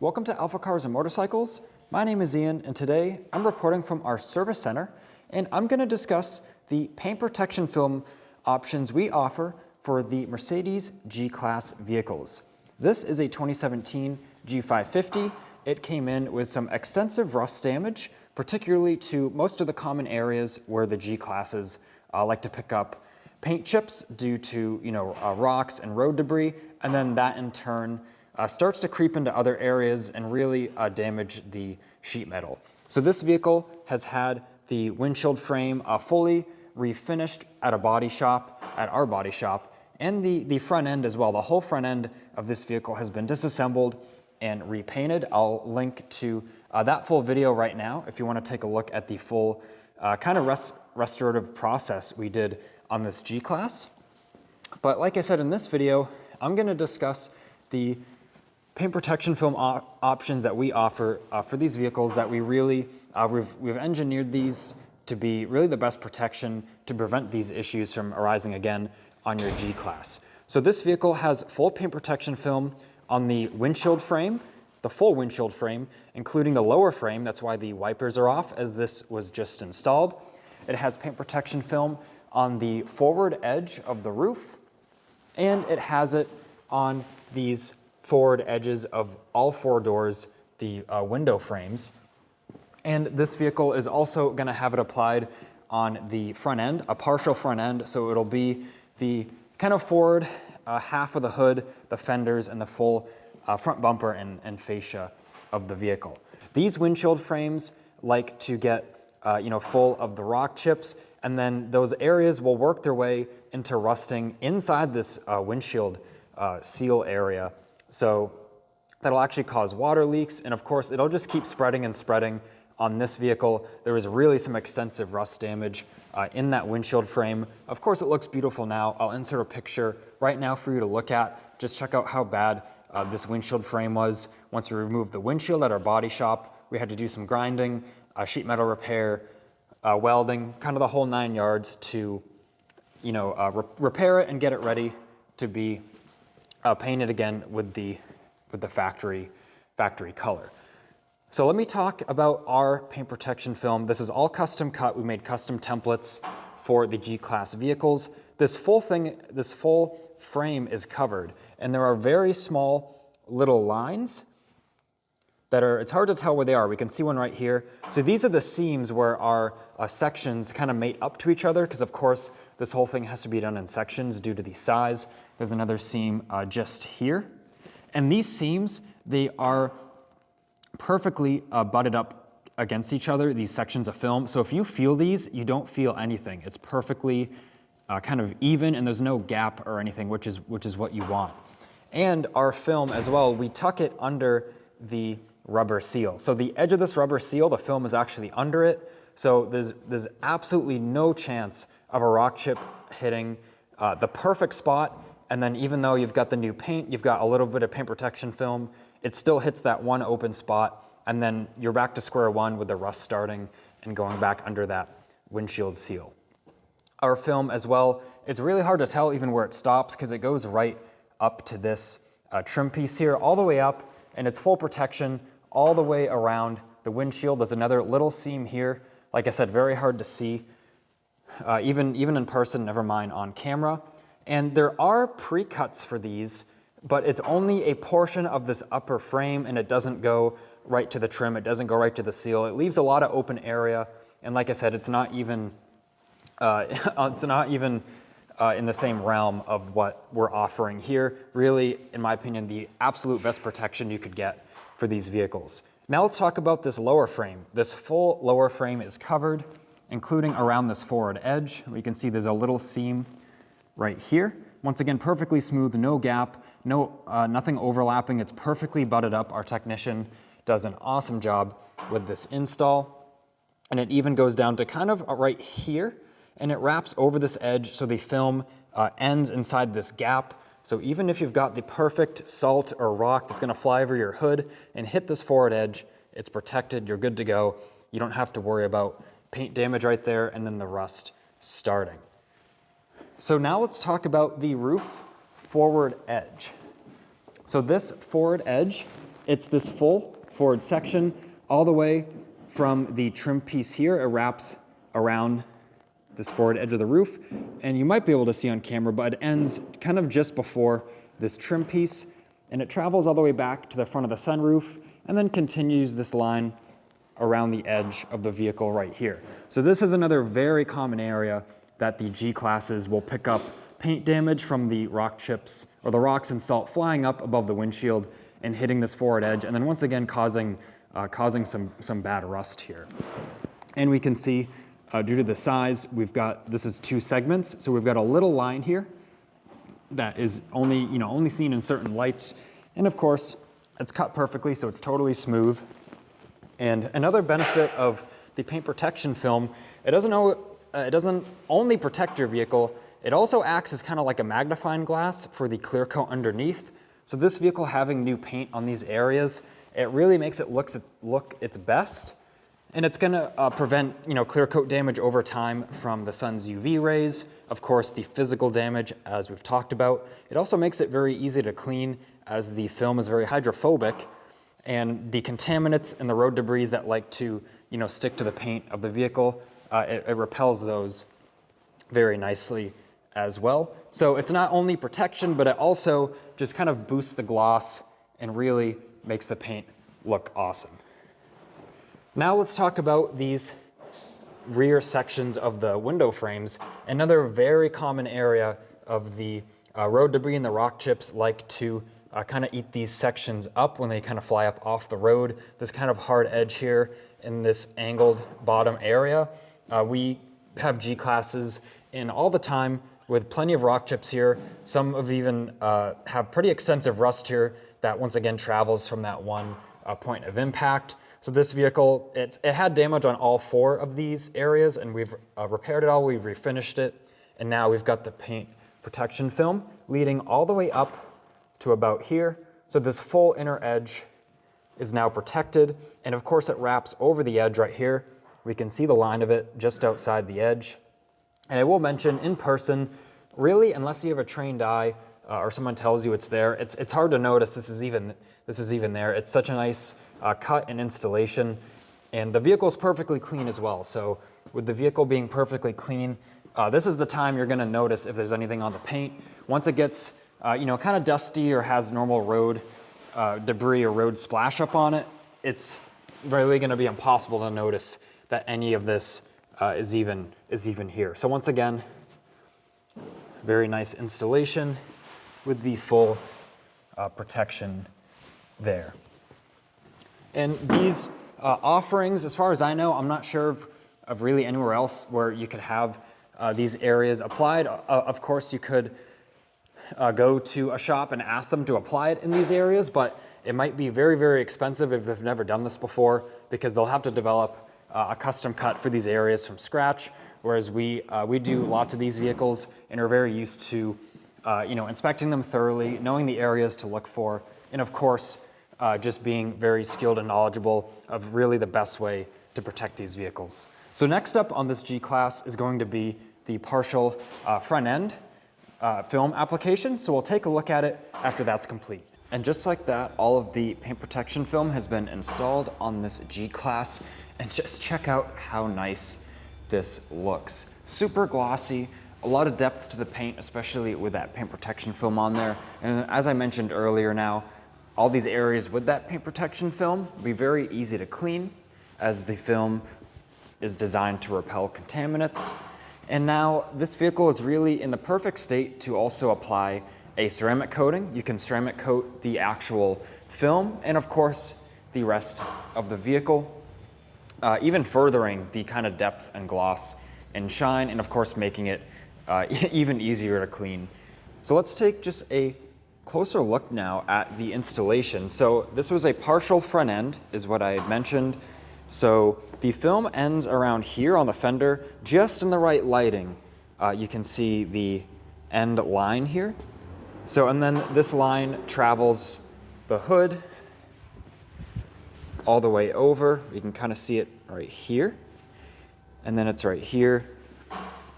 Welcome to AlphaCars and Motorcycles. My name is Ian, and today I'm reporting from our service center, and I'm going to discuss the paint protection film options we offer for the Mercedes G-Class vehicles. This is a 2017 G550. It came in with some extensive rust damage, particularly to most of the common areas where the G-Classes like to pick up paint chips due to rocks and road debris, and then that in turn starts to creep into other areas and really damage the sheet metal. So this vehicle has had the windshield frame fully refinished at our body shop, and the front end as well. The whole front end of this vehicle has been disassembled and repainted. I'll link to that full video right now if you want to take a look at the full kind of restorative process we did on this G-Class. But like I said in this video, I'm going to discuss the paint protection film options that we offer for these vehicles that we really, we've engineered these to be really the best protection to prevent these issues from arising again on your G-Class. So this vehicle has full paint protection film on the windshield frame, the full windshield frame, including the lower frame. That's why the wipers are off, as this was just installed. It has paint protection film on the forward edge of the roof, and it has it on these forward edges of all four doors, the window frames. And this vehicle is also going to have it applied on the front end, a partial front end, so it'll be the kind of forward half of the hood, the fenders, and the full front bumper and fascia of the vehicle. These windshield frames like to get full of the rock chips, and then those areas will work their way into rusting inside this windshield seal area. So that'll actually cause water leaks, and of course it'll just keep spreading and spreading on this vehicle. There was really some extensive rust damage in that windshield frame. Of course it looks beautiful now. I'll insert a picture right now for you to look at. Just check out how bad this windshield frame was. Once we removed the windshield at our body shop, we had to do some grinding, sheet metal repair, welding, kind of the whole 9 yards to repair it and get it ready to be painted again with the factory color. So let me talk about our paint protection film. This is all custom cut. We made custom templates for the G-Class vehicles. This full frame is covered, and there are very small little lines that are, it's hard to tell where they are. We can see one right here. So these are the seams where our sections kind of mate up to each other, because of course this whole thing has to be done in sections due to the size. There's another seam just here. And these seams, they are perfectly butted up against each other, these sections of film. So if you feel these, you don't feel anything. It's perfectly kind of even, and there's no gap or anything, which is what you want. And our film as well, we tuck it under the rubber seal. So the edge of this rubber seal, the film is actually under it. So there's absolutely no chance of a rock chip hitting the perfect spot. And then even though you've got the new paint, you've got a little bit of paint protection film, it still hits that one open spot, and then you're back to square one with the rust starting and going back under that windshield seal. Our film as well, it's really hard to tell even where it stops because it goes right up to this trim piece here, all the way up, and it's full protection all the way around the windshield. There's another little seam here. Like I said, very hard to see, even in person, never mind on camera. And there are pre-cuts for these, but it's only a portion of this upper frame, and it doesn't go right to the trim. It doesn't go right to the seal. It leaves a lot of open area, and like I said, it's not even in the same realm of what we're offering here. Really, in my opinion, the absolute best protection you could get for these vehicles. Now let's talk about this lower frame. This full lower frame is covered, including around this forward edge. We can see there's a little seam right here. Once again, perfectly smooth, no gap, nothing overlapping. It's perfectly butted up. Our technician does an awesome job with this install. And it even goes down to kind of right here, and it wraps over this edge so the film ends inside this gap. So even if you've got the perfect salt or rock that's gonna fly over your hood and hit this forward edge, it's protected, you're good to go. You don't have to worry about paint damage right there and then the rust starting. So now let's talk about the roof forward edge. So this forward edge it's this full forward section all the way from the trim piece here. It wraps around this forward edge of the roof, and you might be able to see on camera, but it ends kind of just before this trim piece, and it travels all the way back to the front of the sunroof and then continues this line around the edge of the vehicle right here. So this is another very common area that the G-classes will pick up paint damage from the rock chips or the rocks and salt flying up above the windshield and hitting this forward edge, and then once again causing some bad rust here. And we can see, due to the size, this is 2 segments, so we've got a little line here that is only seen in certain lights, and of course it's cut perfectly, so it's totally smooth. And another benefit of the paint protection film, it doesn't only protect your vehicle, it also acts as kind of like a magnifying glass for the clear coat underneath. So this vehicle having new paint on these areas, it really makes it look its best. And it's gonna prevent clear coat damage over time from the sun's UV rays. Of course, the physical damage, as we've talked about. It also makes it very easy to clean as the film is very hydrophobic, and the contaminants and the road debris that like to stick to the paint of the vehicle, it repels those very nicely as well. So it's not only protection, but it also just kind of boosts the gloss and really makes the paint look awesome. Now let's talk about these rear sections of the window frames. Another very common area of the road debris and the rock chips like to kind of eat these sections up when they kind of fly up off the road. This kind of hard edge here in this angled bottom area. We have G-classes in all the time with plenty of rock chips here. Some have even have pretty extensive rust here that once again travels from that one point of impact. So this vehicle, it had damage on all 4 of these areas, and we've repaired it all, we've refinished it, and now we've got the paint protection film leading all the way up to about here. So this full inner edge is now protected, and of course it wraps over the edge right here. We can see the line of it just outside the edge. And I will mention, in person, really, unless you have a trained eye or someone tells you it's there, it's hard to notice this is even there. It's such a nice cut and installation, and the vehicle is perfectly clean as well. So with the vehicle being perfectly clean, this is the time you're going to notice if there's anything on the paint. Once it gets kind of dusty or has normal road debris or road splash up on it, it's really going to be impossible to notice that any of this is even here. So once again, very nice installation with the full protection there. And these offerings, as far as I know, I'm not sure of really anywhere else where you could have these areas applied. Of course, you could go to a shop and ask them to apply it in these areas, but it might be very, very expensive if they've never done this before, because they'll have to develop a custom cut for these areas from scratch, whereas we do lots of these vehicles and are very used to inspecting them thoroughly, knowing the areas to look for, and of course, just being very skilled and knowledgeable of really the best way to protect these vehicles. So next up on this G-Class is going to be the partial front end film application. So we'll take a look at it after that's complete. And just like that, all of the paint protection film has been installed on this G-Class. And just check out how nice this looks. Super glossy, a lot of depth to the paint, especially with that paint protection film on there. And as I mentioned earlier now, all these areas with that paint protection film will be very easy to clean, as the film is designed to repel contaminants. And now this vehicle is really in the perfect state to also apply a ceramic coating. You can ceramic coat the actual film and of course the rest of the vehicle, even furthering the kind of depth and gloss and shine, and of course making it even easier to clean. So let's take just a closer look now at the installation. So this was a partial front end, is what I had mentioned. So the film ends around here on the fender, just in the right lighting. You can see the end line here. So, and then this line travels the hood all the way over. You can kind of see it right here. And then it's right here,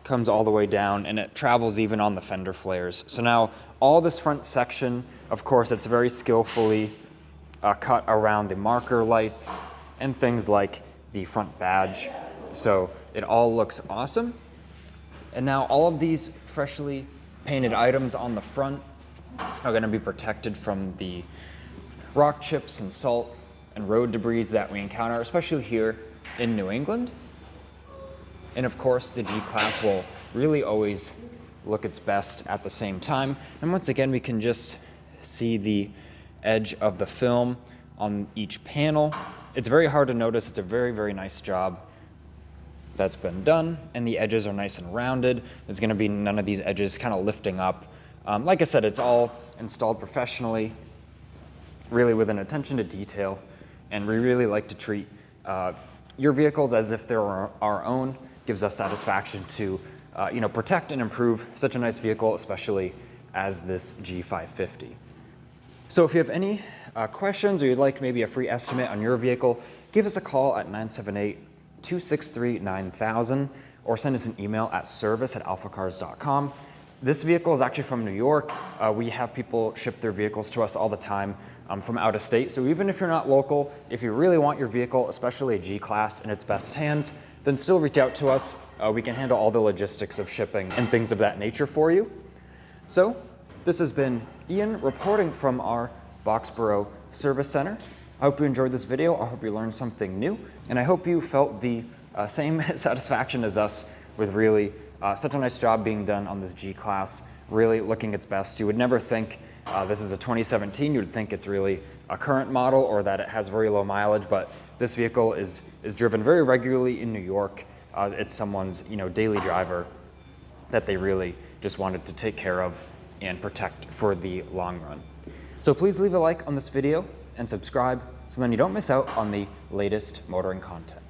comes all the way down, and it travels even on the fender flares. So now all this front section, of course, it's very skillfully cut around the marker lights and things like the front badge. So it all looks awesome. And now all of these freshly painted items on the front are going to be protected from the rock chips and salt and road debris that we encounter, especially here in New England. And of course, the G-Class will really always look its best at the same time. And once again, we can just see the edge of the film on each panel. It's very hard to notice. It's a very, very nice job that's been done, and the edges are nice and rounded. There's going to be none of these edges kind of lifting up. Like I said, it's all installed professionally, really with an attention to detail, and we really like to treat your vehicles as if they're our own. Gives us satisfaction to protect and improve such a nice vehicle, especially as this G550. So if you have any questions or you'd like maybe a free estimate on your vehicle, give us a call at 978-263-9000 or send us an email at service@alphacars.com. This vehicle is actually from New York. We have people ship their vehicles to us all the time from out of state. So even if you're not local, if you really want your vehicle, especially a G-Class, in its best hands, then still reach out to us. We can handle all the logistics of shipping and things of that nature for you. So this has been Ian reporting from our Boxborough Service Center. I hope you enjoyed this video. I hope you learned something new. And I hope you felt the same satisfaction as us with really such a nice job being done on this G-Class, really looking its best. You would never think this is a 2017. You would think it's really a current model or that it has very low mileage, but this vehicle is driven very regularly in New York. It's someone's daily driver that they really just wanted to take care of and protect for the long run. So please leave a like on this video and subscribe so then you don't miss out on the latest motoring content.